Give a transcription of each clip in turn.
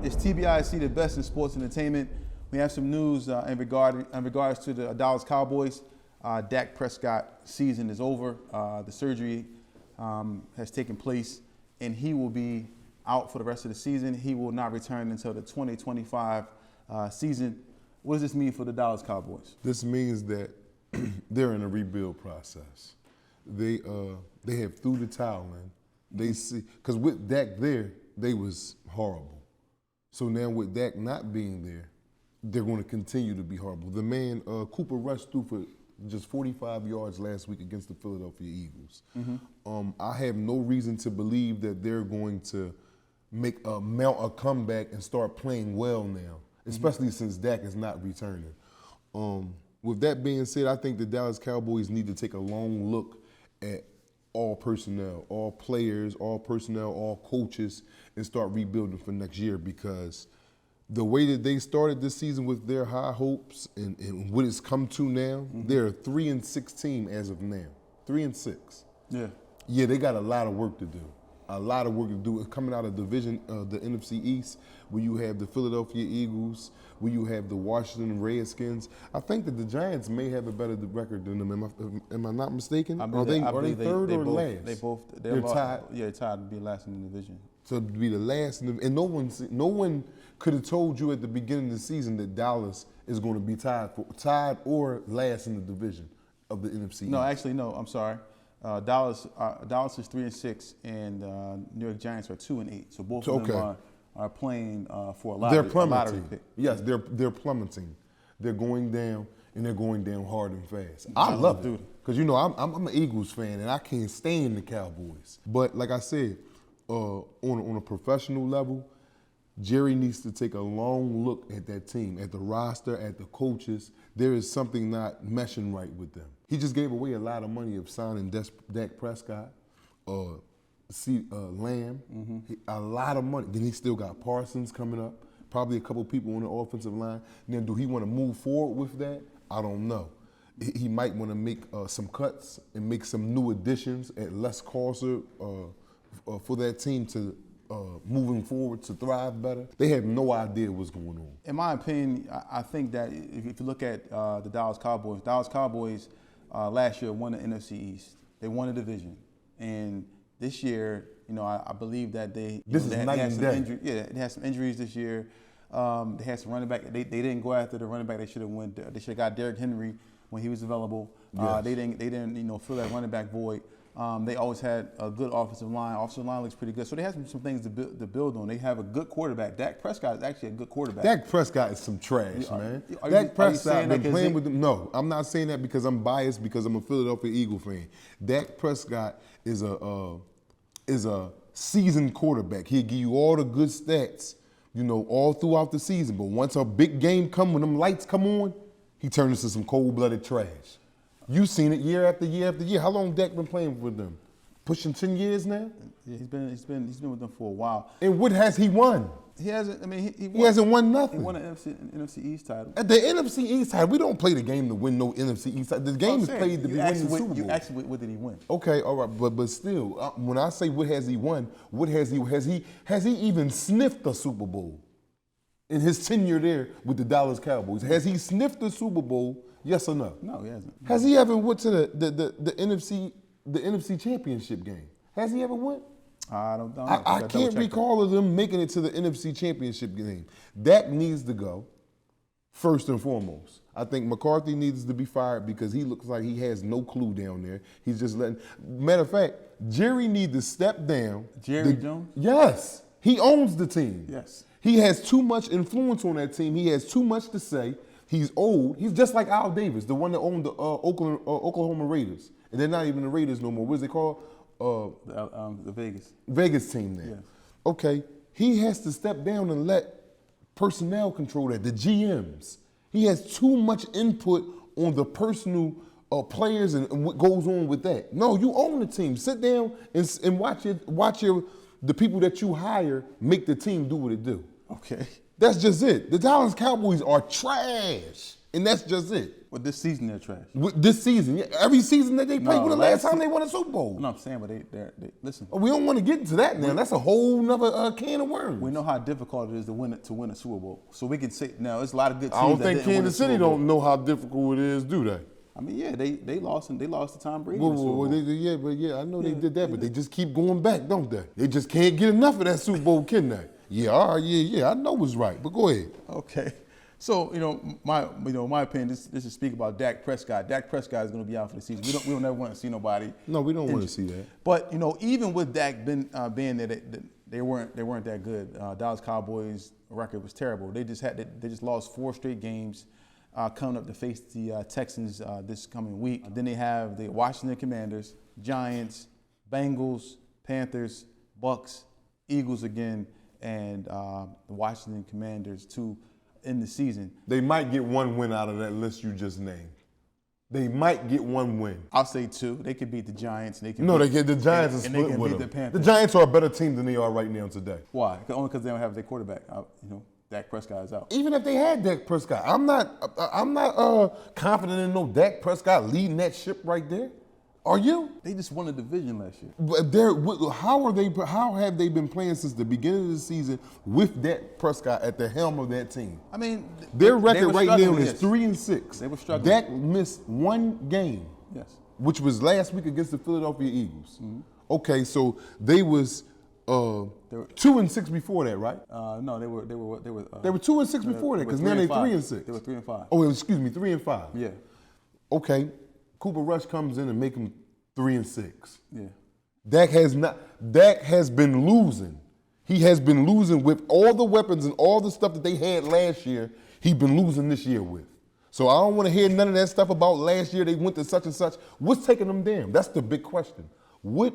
It's TBIC, the best in sports entertainment. We have some news in regards to the Dallas Cowboys. Dak Prescott season is over. The surgery has taken place, and he will be out for the rest of the season. He will not return until the 2025 season. What does this mean for the Dallas Cowboys? This means that they're in a rebuild process. They have threw the towel in. They see, because with Dak there, they was horrible. So now with Dak not being there, they're going to continue to be horrible. The man, Cooper Rush, threw for just 45 yards last week against the Philadelphia Eagles. Mm-hmm. I have no reason to believe that they're going to mount a comeback and start playing well now, especially since Dak is not returning. With that being said, I think the Dallas Cowboys need to take a long look at all personnel, all players, all personnel, all coaches, and start rebuilding for next year, because the way that they started this season with their high hopes and what it's come to now, they're a 3-6 team as of now. 3-6. Yeah. Yeah, they got a lot of work to do. A lot of work to do. Coming out of division, the NFC East, where you have the Philadelphia Eagles, where you have the Washington Redskins. I think that the Giants may have a better record than them. Am I not mistaken? Are they third or last? They're tied. Yeah, tied to be last in the division. So to be the last, and no one could have told you at the beginning of the season that Dallas is going to be tied or last in the division of the NFC East. No, actually, no. I'm sorry. Dallas is 3-6, and New York Giants are 2-8. So both of them are playing for a lottery pick. Yes, they're plummeting. They're going down, and they're going down hard and fast. I love it, because you know I'm an Eagles fan, and I can't stand the Cowboys. But like I said, on a professional level, Jerry needs to take a long look at that team, at the roster, at the coaches. There is something not meshing right with them. He just gave away a lot of money of signing Dak Prescott, Lamb, a lot of money. Then he still got Parsons coming up, probably a couple people on the offensive line. Now, do he want to move forward with that? I don't know. He might want to make some cuts and make some new additions at less cost for that team to moving forward to thrive better. They have no idea what's going on. In my opinion, I think that if you look at the Dallas Cowboys last year won the NFC East. They won the division. And this year, you know, I believe that they had some injuries this year. They had some running back. They didn't go after the running back. They should have got Derrick Henry when he was available. Yes. They didn't fill that running back void. They always had a good offensive line. Offensive line looks pretty good. So they have some things to build on. They have a good quarterback. Dak Prescott is actually a good quarterback. Dak Prescott is some trash, man. Dak Prescott been playing with them. No, I'm not saying that because I'm biased, because I'm a Philadelphia Eagle fan. Dak Prescott is a seasoned quarterback. He'll give you all the good stats, you know, all throughout the season. But once a big game come, when them lights come on, he turns into some cold-blooded trash. You've seen it year after year after year. How long Dak been playing with them? Pushing 10 years now? Yeah, he's been with them for a while. And what has he won? He hasn't. I mean, he hasn't won nothing. He won an NFC East title. At the NFC East title, we don't play the game to win no NFC East title. The game is played to be winning the Super Bowl. You asked what did he win? Okay, all right, but still, when I say what has he won, what has he even sniffed the Super Bowl in his tenure there with the Dallas Cowboys? Has he sniffed the Super Bowl? Yes or no? No, he hasn't. Has he ever went to the NFC Championship game? Has he ever went? I don't know. I can't recall of them making it to the NFC Championship game. Dak needs to go, first and foremost. I think McCarthy needs to be fired because he looks like he has no clue down there. He's just letting. Matter of fact, Jerry needs to step down. Jerry Jones? Yes. He owns the team. Yes. He has too much influence on that team. He has too much to say. He's old. He's just like Al Davis, the one that owned the Oklahoma Raiders. And they're not even the Raiders no more. What is it called? The Vegas team there. Yes. Okay. He has to step down and let personnel control that, the GMs. He has too much input on the personal players and what goes on with that. No, you own the team. Sit down and watch the people that you hire make the team do what it do. Okay. That's just it. The Dallas Cowboys are trash. And that's just it. Well, this season they're trash. This season, yeah, every season that they play, when the last time they won a Super Bowl? No, I'm saying, but they listen. We don't want to get into that now. That's a whole nother can of worms. We know how difficult it is to win a Super Bowl. So we can say now it's a lot of good teams. I don't think Kansas City don't know how difficult it is, do they? I mean, yeah, they lost to Tom Brady. I know they did that, but they just keep going back, don't they? They just can't get enough of that Super Bowl, can they? Yeah, all right, yeah, I know it's right, but go ahead. Okay. So, my opinion, this is speak about Dak Prescott. Dak Prescott is going to be out for the season. We don't ever want to see nobody. No, we don't want to see that. But even with Dak being there, they weren't that good. Dallas Cowboys record was terrible. They just lost 4 straight games, coming up to face the Texans this coming week. Then they have the Washington Commanders, Giants, Bengals, Panthers, Bucks, Eagles again, and the Washington Commanders too. In the season. They might get 1 win out of that list you just named. They might get 1 win. I'll say 2. They could beat the Giants. And they can the Giants are split with them. The Giants are a better team than they are right now today. Why? Only because they don't have their quarterback. Dak Prescott is out. Even if they had Dak Prescott, I'm not confident in no Dak Prescott leading that ship right there. Are you? They just won a division last year. But how have they been playing since the beginning of the season with Dak Prescott at the helm of that team? I mean, their record right now is 3-6. They were struggling. Dak missed 1 game. Yes. Which was last week against the Philadelphia Eagles. Mm-hmm. Okay, so they was 2-6 before that, right? No, they were 2-6 before that because now they're 3-6. They were 3-5. Oh, excuse me, 3-5. Yeah. Okay, Cooper Rush comes in and make them 3-6. Yeah. Dak has been losing. He has been losing with all the weapons and all the stuff that they had last year. He's been losing this year with. So I don't want to hear none of that stuff about last year they went to such and such. What's taking them down? That's the big question. What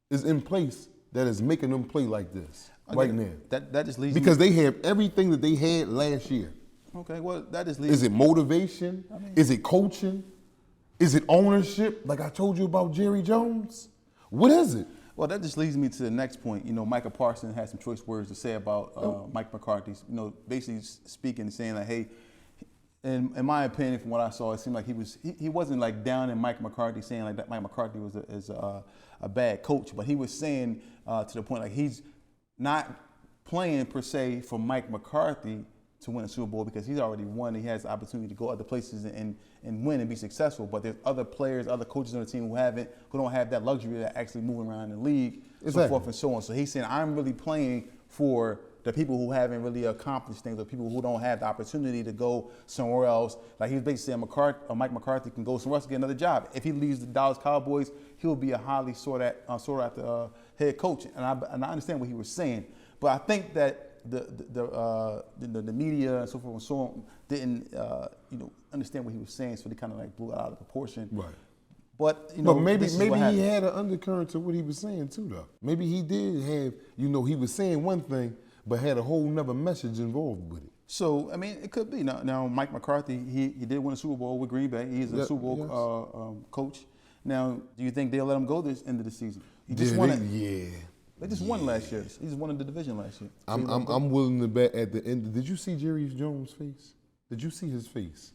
is in place that is making them play like this right now? That just leads because they have everything that they had last year. Okay, well, that just leads. Is it motivation? Is it coaching? Is it ownership, like I told you about Jerry Jones? What is it? Well, that just leads me to the next point. Michael Parsons had some choice words to say about Mike McCarthy. Basically speaking and saying like, hey, in my opinion, from what I saw, it seemed like he wasn't like down in Mike McCarthy, saying like that Mike McCarthy is a bad coach, but he was saying to the point like he's not playing per se for Mike McCarthy to win a Super Bowl because he's already won. He has the opportunity to go other places and win and be successful. But there's other players, other coaches on the team who don't have that luxury of actually moving around the league, so forth and so on. So he's saying, I'm really playing for the people who haven't really accomplished things, or people who don't have the opportunity to go somewhere else. Like he's basically saying Mike McCarthy can go somewhere else to get another job. If he leaves the Dallas Cowboys, he'll be a highly sought after head coach. And I understand what he was saying, but I think that the media and so forth and so on didn't understand what he was saying, so they kind of like blew it out of proportion. Right. But maybe he had an undercurrent to what he was saying too, though. Maybe he did have, he was saying one thing, but had a whole nother message involved with it. So I mean, it could be. Now Mike McCarthy, he did win a Super Bowl with Green Bay. He's a Super Bowl coach. Now, do you think they'll let him go this end of the season? He just won it. Yeah. They just won last year. He just won the division last year. I'm willing to bet at the end. Did you see Jerry Jones' face? Did you see his face?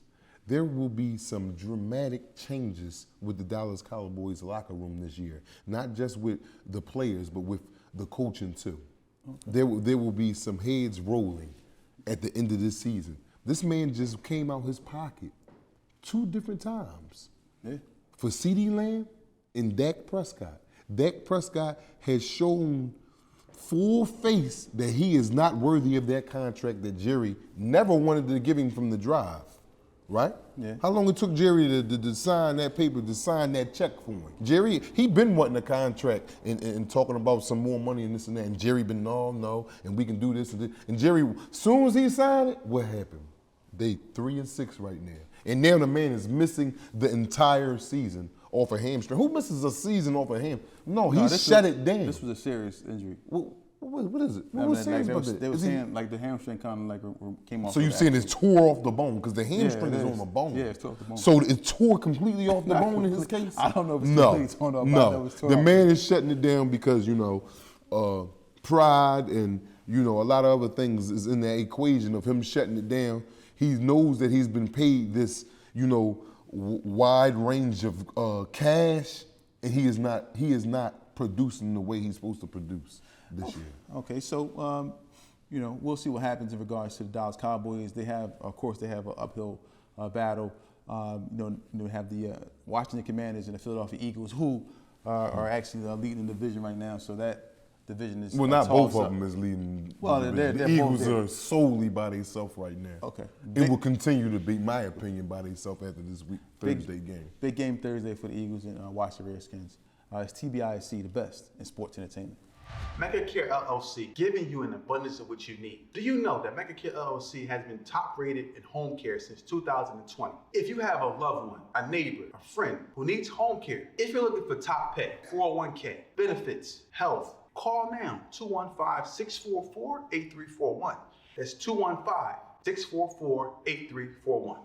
There will be some dramatic changes with the Dallas Cowboys locker room this year. Not just with the players, but with the coaching too. Okay. There will be some heads rolling at the end of this season. This man just came out his pocket 2 different times. Yeah. For CeeDee Lamb and Dak Prescott. Dak Prescott has shown full face that he is not worthy of that contract that Jerry never wanted to give him from the drive, right? Yeah. How long it took Jerry to sign that paper, to sign that check for him? Jerry, he been wanting a contract and talking about some more money and this and that, and Jerry been, no, and we can do this and this. And Jerry, as soon as he signed it, what happened? They 3-6 right now. And now the man is missing the entire season off a hamstring. Who misses a season off a hamstring? No, he shut it down. This was a serious injury. What is it? What was serious about that? They were saying like the hamstring kind of like came off. So you're saying it's tore off the bone because the hamstring is on the bone. Yeah, it's tore off the bone. So it tore completely off the bone in his case? I don't know if it's completely torn off. No, the man is shutting it down because, pride and, a lot of other things is in that equation of him shutting it down. He knows that he's been paid this, wide range of cash, and he is not producing the way he's supposed to produce this year. Okay, so we'll see what happens in regards to the Dallas Cowboys. They have an uphill battle. We have the Washington Commanders and the Philadelphia Eagles, who are actually leading the division right now. So that division is not both of them is leading. Well, they're the Eagles are solely by themselves right now. Okay, it will continue to be, my opinion, by themselves after this Thursday game. Big game Thursday for the Eagles and Washington Redskins. It's TBIC, the best in sports entertainment. MegaCare LLC, giving you an abundance of what you need. Do you know that MegaCare LLC has been top rated in home care since 2020? If you have a loved one, a neighbor, a friend who needs home care, if you're looking for top pay, 401k, benefits, health, call now, 215-644-8341. That's 215-644-8341.